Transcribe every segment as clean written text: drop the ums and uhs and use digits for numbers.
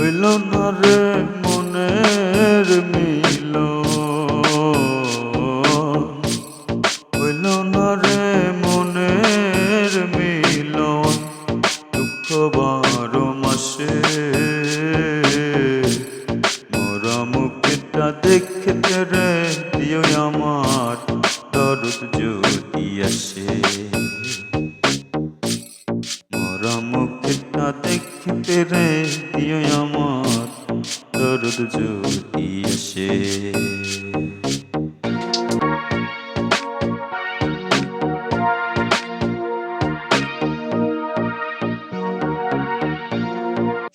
হইল না রে মনের মিলন, হইল না রে মনের মিলন। দুঃখ 12 মাসে মোরা মুখটা দেখতে রে দিও আমার দরদ যদি আসে। মোরা মুখটা দেখতে রে দিও আমার দরদ যদি আসে।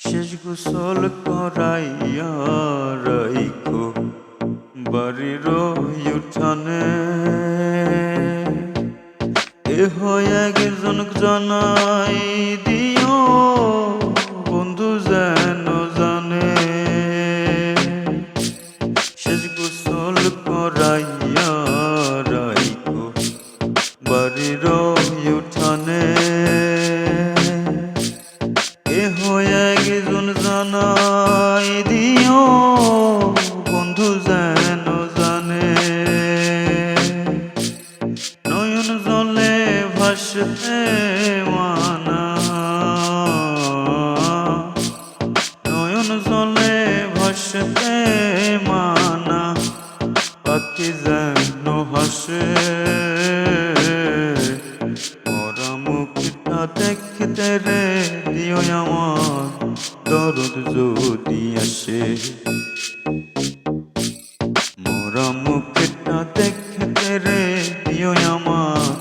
শেষ গোসল করাইয়া রাইখো বাড়ির উঠানে, এহ একজন জানাই দিও বন্ধু যেন জানে। শেষ গোসল করাইয়া রাইখো বাড়ির উঠানে, এহ একজন জানাই দিও বন্ধু যেন জানে। নয়ন জলে ভাসতে মানা, নয়ন জলে ভাসতে মানা, পাখি যেন হাসে। মোরা মুখটা দেখতে রে দিও আমার দরদ যদি আসে। মোরা মুখটা দেখতে রে দিও আমার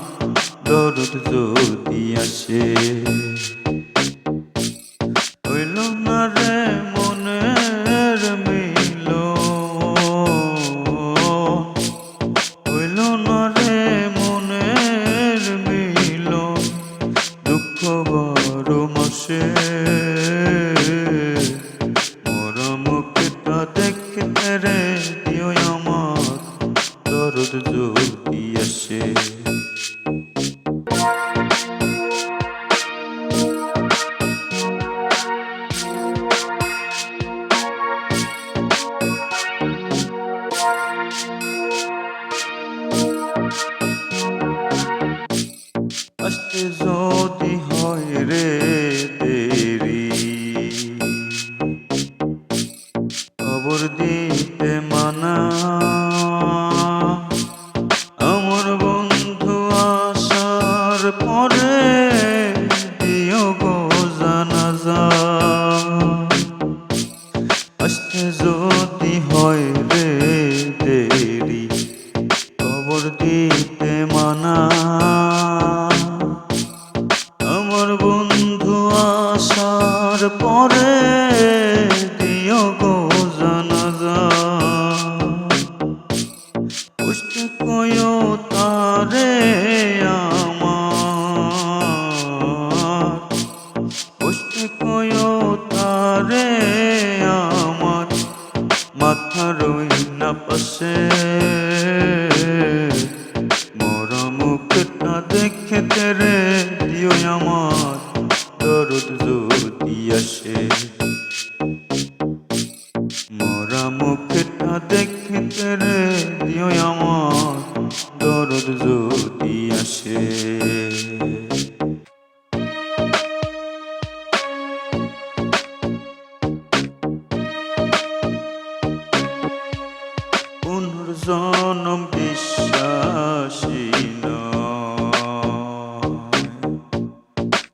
দরদ যদি আসে। হইল না রে মনের মিলন, হইল না রে মনের মিলন। দুঃখ 12 মাসে মোরা মুখটা দেখতে রে দিও আমার দরদ যদি আসে। আসতে যদি হয় রে দেরি, খবর দিতে মানা। আমার বন্ধু আসার পরে দিও গো জানাজা। আসতে যদি হয় রে দেরি, খবর দিতে মানা। আমার বন্ধু আসার পরে দিও গো জানাজা। কষ্টে কয়ো তারে আমার, কষ্টে কয়ো তারে আমার, মাথা রই না পাশে। মোরা মুখটা দেখতে রে দিও আমার দরদ যদি আসে। মোরা মুখটা দেখতে রে দিও আমার দরদ যদি আসে। পুনর্জন্ম বিশ্বাসী নয়,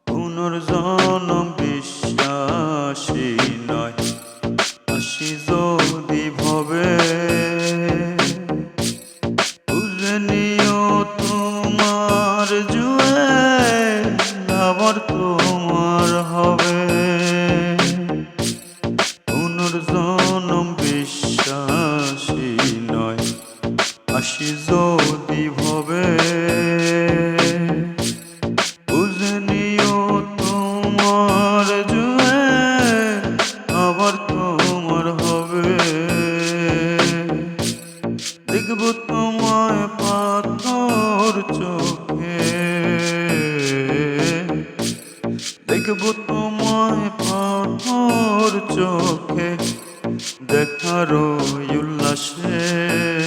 পুনর্জন্ম বিশ্বাসী নয়। আসি যদি চোখে দেখার উল্লাসে